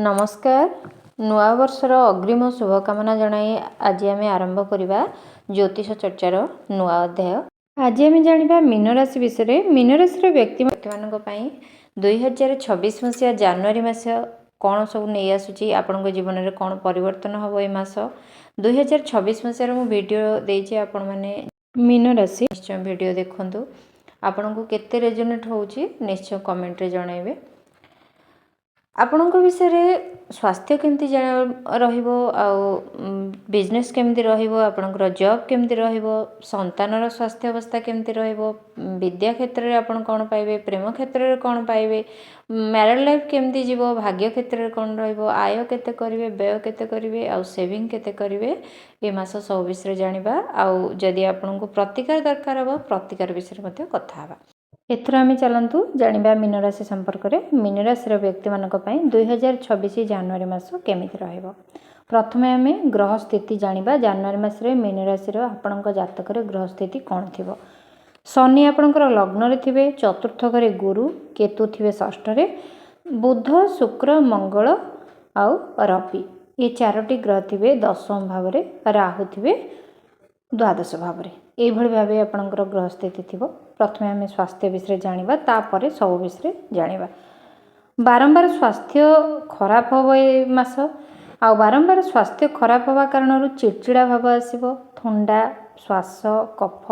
नमस्कार। नुआ वर्षर अग्रिम शुभकामना जनाई आज आम आरंभ करवा ज्योतिष चर्चार नुआ अध्याय। आज आम जाना मीन राशि विषय। मीन राशि व्यक्ति मान 2026 मसीहा जनवरी मास कौन सब नहीं आसूची आपण जीवन में कौन परिवर्तन हम ये मास 2026 मसीहार मुझे भिडियो आपण मैंने मीन राशि निश्चय भिडियो देखु आपण को केते रेजोनेट होउची निश्चय कमेंट रे जणाइबे। आपणक विषय स्वास्थ्य केमती बिजनेस केमती आपणकर जॉब केमती संतानर स्वास्थ्य अवस्था केमती विद्या क्षेत्र में आपण कौन पाइबे, प्रेम क्षेत्र में कौन पाइबे, मैरिड लाइफ केमती जीवो, भाग्य क्षेत्र में कौन आय केते करिवे, व्यय केते करिवे, आउ सेविंग केते करिवे ए मास सब विषय जानिबा। आउ जदि आपनको प्रतिकार दरकार हो प्रतिकार विषय मध्ये कथा हबा। एथर आम चलतु जानिबा मीन राशि संपर्क में। मीन राशि व्यक्ति मानक पई 2026 जनवरी मास केमिति रहइबो। प्रथमे आम ग्रह स्थिति जानिबा। जनवरी मास रे मीन राशि आपणक जातक ग्रह स्थिति कौन थिबो। शनि आपणकर लग्न रे थिबे, चतुर्थ घरे गुरु, केतु थिबे षष्ठ रे, बुध, शुक्र, मंगल आउ रवि ये चारोटी ग्रह थिबे दशम भाव रे, राहु थिबे द्वादश भाव रे। एभଳି भावे आपणकर ग्रह स्थिति थिबो। प्रथमे आम स्वास्थ्य विषय जानिबा, तापरे सब विषय जानिबा। बारंबार स्वास्थ्य खराब हो ए मास आ बारंबार स्वास्थ्य खराब होगा कारण चिड़चिड़ा भाव आसीबो, थंडा, श्वास, कफ,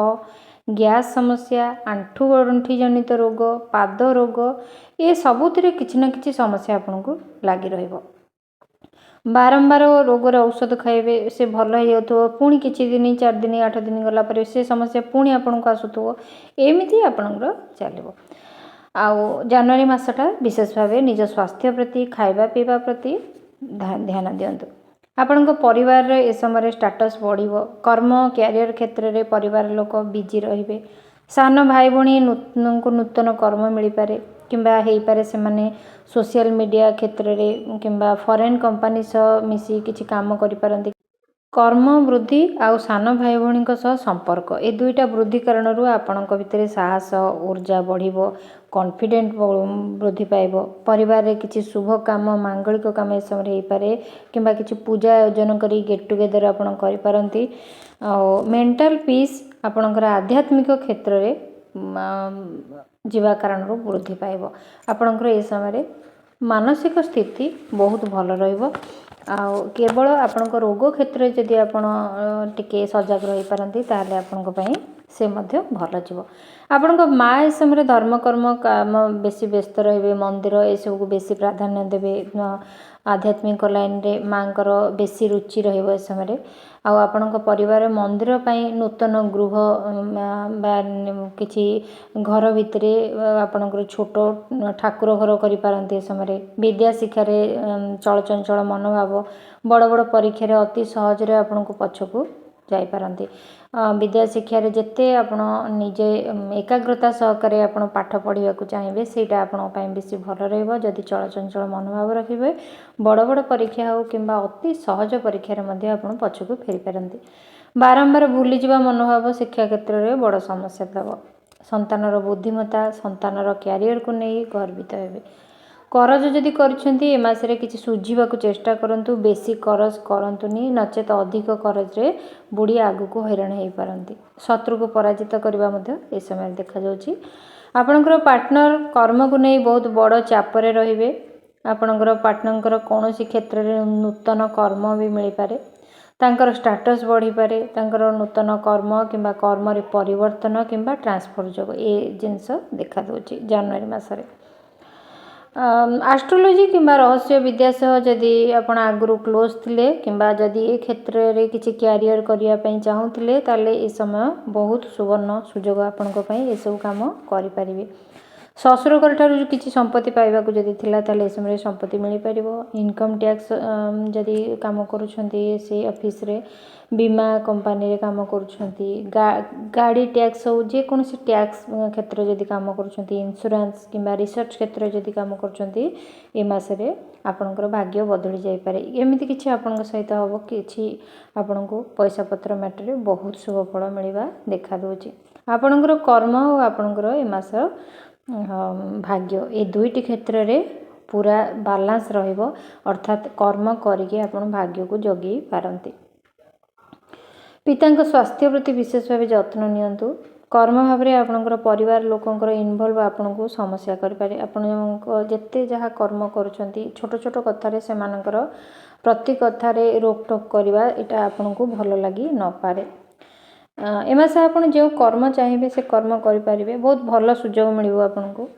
गैस समस्या, आंठू गंठी जनित रोग, पाद रोग ये सबुथिरे किछि ना किछि समस्या आपनको लागी रहिबो। बारंबार रोगर औषध खाइबे से भल हो पुणी किछि दिन 4 दिन 8 दिन गला पर से समस्या पुणी आपनको आसुथो एमिति आपनकर चलिबो। आउ जनवरी मासटा विशेष भाव निज स्वास्थ्य प्रति खाइबा पीवा प्रति ध्यान दियंतु। आपनक परिवार रे ए समय स्टेटस बढ़िबो। कर्म कैरियर क्षेत्र में परिवार लोक बिजी रहिबे। सान भाई भणी नूतन कर्म मिल पारे किंबा हेई पारे से माने सोशल मीडिया क्षेत्र में किंबा फॉरेन कंपनी सह मिसी किछि काम करि पारंती। कर्म वृद्धि आउ सान भाई भणी सह संपर्क ए दुईटा वृद्धि कारण आपणक भितर साहस ऊर्जा बढ़िबो, कॉन्फिडेंट वृद्धि पाइबो। परिवार रे किछि शुभ काम मांगलिक काम ए समय हेई पारे किंबा किछि पूजा आयोजन करी गेट टुगेदर आपण करि पारंती। आउ मेंटल पीस आपणकर आध्यात्मिक क्षेत्र में जीवा कारण वृद्धि पाइब। आपणकर ए समय मानसिक स्थिति बहुत भल रहिबो। आउ केवल आपणक रोग क्षेत्र जदि आपण टिके सजग रही पारंती ताले आपणक पई से मध्य भल जीवो। आपणक माँ ए समय धर्म कर्म काम बेसी व्यस्त रहिबे, मंदिर ए सब को बेसी प्राधान्य देबे, आध्यात्मिक लाइन रे मांकर बेसी रुचि रहिबो ए समय। आउ आपणक परिवार मंदिर पई नूतन गृह बा किछि घर भितरे आपणकर छोट ठाकुर घर करि पारंती ए समय। विद्या शिक्षा रे चलचंचल मनोभाव बड़ बड़ परीक्षा रे अति सहज रे आपणको पछकु जाई पारंती। विद्या शिक्षा रे जेते आपण निजे एकाग्रता सहकारे आपण पाठ पढ़िया को चाहिए सेटा आपण पई बेसी भल रहइबो। जदि चलचंचल मनोभाव रखिबे बड़ बड़ परीक्षा हो किंबा अति सहज परीक्षा रे मध्ये आपण पछकु फेरी पारंती। बारंबार भूली जिबा मनोभाव शिक्षा क्षेत्र रे बड़ समस्या देबो। संतानर बुद्धिमत्ता, संतानर कैरियर को नहीं गर्वित हेबे। करज जदि करछंती ए मासरे किछि सुझिबाकू चेष्टा करंतु, बेसी करज करंतुनी नचेत अधिक करज रे बुढ़ी आगु को हैरान हेई पारंती। शत्रु को पराजित करबा मध्ये ए समय देखा जाउची। आपनकर पार्टनर कर्म को नहीं बहुत बड़ चाप रे रहिबे। आपनकर पार्टनरकर कोनोसी क्षेत्र रे नूतन कर्म भी मिल पारे, तांकर स्टेटस बढ़ी पारे, तांकर नूतन कर्म किंबा कर्म रे परिवर्तन किंबा ट्रांसफर जोग ए जिंस देखा दोची जनवरी मासरे। एस्ट्रोलॉजी किंबा रहस्य विद्या सह जदि आपण आगुरु क्लोज थिले किंबा जदि ए क्षेत्र रे किछि कैरियर करिया पई चाहूथिले ताले ए समय बहुत सुवर्ण सुजोग आपणक पई ए सब काम करि परिबे। ससुरकर ठारू किछि संपत्ति पाइबाकू जदि थिला ताले ए समय संपत्ति मिली परिबो। इनकम टैक्स जदि काम करूछंती से ऑफिस रे, बीमा कंपनी रे काम करूछंती, गाड़ी टैक्स हो जे कोनसी टैक्स क्षेत्र जदि काम करूछंती, इंश्योरेंस किंबा रिसर्च क्षेत्र जदि काम करूछंती ए मासरे आपणकर भाग्य बदली जाई पारे। एमिति किछि आपणक सहित हबो किछि आपणको पैसा पत्र मैटर रे बहुत शुभ फल मिलबा देखा दोची। आपणकर कर्म और आपणकर ए मास भाग्य ए दुईटी क्षेत्र रे पूरा बालांस रहिबो अर्थात कर्म करिके आपण भाग्य को जगी पारंती। पिता स्वास्थ्य प्रति विशेष भाव जत्न नियंतु। कर्म भाव में आपणकर परिवार लोकंकर इनवल्व आपन को समस्या करें। आपण जिते जहाँ कर्म करुँच छोट छोट कथार से प्रति कथार रोकटोक करवा यहाँ आपन को भल लगी न पारे। एमास आपन जो कर्म चाहिए से कर्म करें बहुत भल सुजोग मिल आपन को।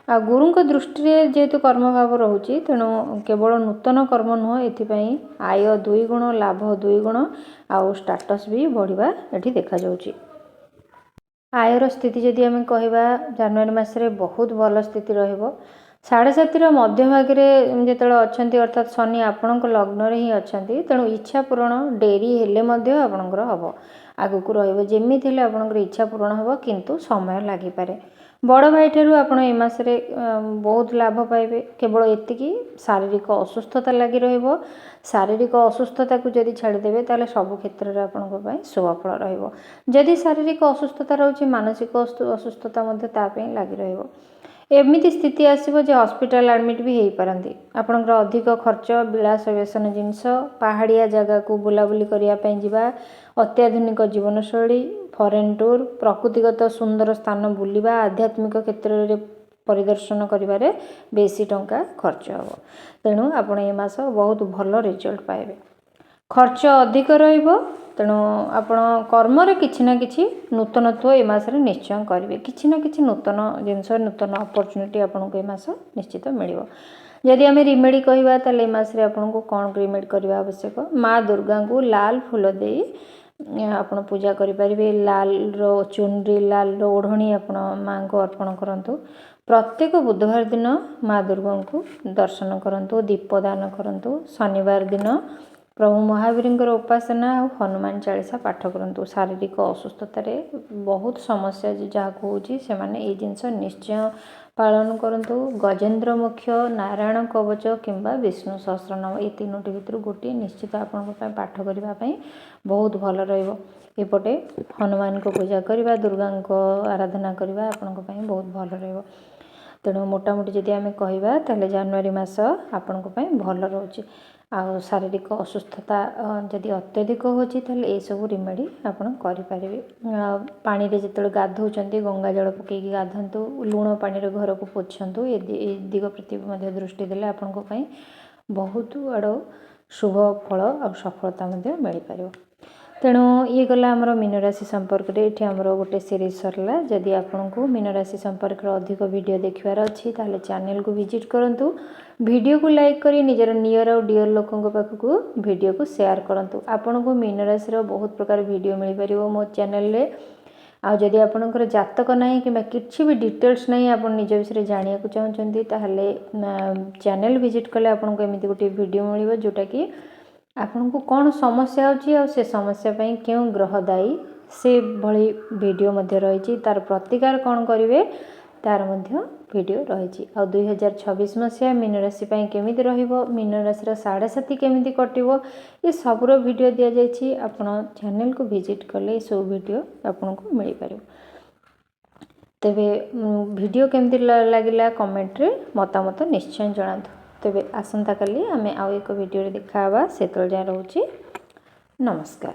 आ गुरु दृष्टि जेहेतु कर्म भाव रोचे तेणु केवल नूतन कर्म नुह एथिपाई आय 2 गुण लाभ 2 गुण आउ स्टाटस भी बढ़िया ये देखा जाउची। आयर स्थिति जदि आम कहवा जनवरी मसरे बहुत भल स्थिति रहिबो। 7.5 मध्य भाग में जो अच्छा अर्थात शनि आपण लग्न ही अच्छा तेणु इच्छा पूरण डेरी हेले आपणकर हम आगु को रमी आपणकर इच्छा पूरण हम किंतु समय लगी पारे। बड़ भाई ठारू आपण ए मासरे बहुत लाभ पाइबे। केवल एतिकी शारीरिक असुस्थता लगी रहिबो। शारीरिक असुस्थता को जदि छाड़देवे ताले सब क्षेत्र में आपण शुभफल रहिबो। जदि शारीरिक असुस्थता रोचे मानसिक असुस्थता लगी रहिबो। एमिति स्थिति आसीबो जे हॉस्पिटल एडमिट भी हो पारंती। आपणकर अधिक खर्च विलास व्यसन जिनस पहाड़िया जगह को बुलाबुली करिया पई जिबा अत्याधुनिक जीवनशैली फॉरेन टूर प्रकृतिगत सुंदर स्थान बुलिबा आध्यात्मिक क्षेत्र में परिदर्शन करिबारे बेसी टंका खर्च हो। तेणु आपण ए मास बहुत भल रिजल्ट पाइबे। खर्च अधिक रहिबो तेणु आपण कर्म रे किछि ना किछि नूतनत्व ए मास रे निश्चय करिवे। किछि ना किछि नूतन जिनस नूतन अपॉर्चुनिटी आपण को ए मास निश्चित मिलिबो। यदि आम रिमेडी कहवा ताले ए मास रे आपण को कौन रिमेडी करबा आवश्यक माँ दुर्गा को लाल फूल दे आपण पूजा करें। लाल रो चुनरी लाल रो ओढ़णी आपण माँ को अर्पण करंतु। प्रत्येक बुधवार दिन माँ दुर्गा को दर्शन करंतु दीपदान करंतु। शनिवार दिन प्रभु महावीर उपासना और हनुमान चालीसा पाठ करंतु। शारीरिक असुस्थता बहुत समस्या जहाँ होची से माने ये जिनस निश्चय पालन करंतु। गजेंद्र मुख्य नारायण कवच किंबा विष्णु सहस्रनाम ये तीनोटी भितर गोटे निश्चित आपण पाठ करने बहुत भल रहिबो। एपटे हनुमान को पूजा करवा दुर्गा को आराधना करवा आपण बहुत भल रहिबो। तेणु मोटामोटी जदि आम कहवा ताले जनवरी मास आपण भल रोचे। आ शारीरिक असुस्थता जदि अत्यधिक होची ताले ए सब रिमेडी आपण करि परिबे। पानी रे जतले गाधौचंती गंगा जल पकेकी गाधंतु लूण पानी रे घर को पोछंतु ए दिग प्रति मध्ये दृष्टि देले आपण को पई बहुत आड़ शुभ फल और सफलता मध्ये मिल पारिबो। तेणु ये गला आमर मीन राशि संपर्क रे एठी आमर गोटे सीरीज सरला। जदि आपन को मीन राशि संपर्क रे अधिक वीडियो देखिबार अछि ताले चैनल को विजिट करंतु। वीडियो को लाइक करी निजर नियर और डियर लोकन को पाख को वीडियो को शेयर करंतु। आपन को मीन राशि रो बहुत प्रकार वीडियो मिल परिबो मो चैनल रे। आ जदि आपनकर जातक नाही कि किछि भी डिटेल्स नाही आपन निज विषय जानिया को चाहउचंती ताहले चैनल विजिट कले आपन को एमिति गोटे वीडियो मिलिबो जोटा कि आपन को कौन समस्या होची और से समस्या पई क्यों ग्रह दायी से भली वीडियो मध्ये रहिची। तार प्रतिकार कौन करिवे तार मध्ये वीडियो रहिची। आ 2026 मसिया मीन राशि पई केमिति रहिबो मीन राशि रो 7.5 केमिति कटिबो ये सब रो वीडियो दिया जायछि। आपन चैनल को विजिट कले सब वीडियो आपन को मिल पारिबो। तेबे वीडियो केमिति लागिला कमेंट रे मतामत निश्चय जणांतु। तेबे आसंता काली आमे आउ एक वीडियो रे देखा हवा सेतल जाय रहउची। नमस्कार।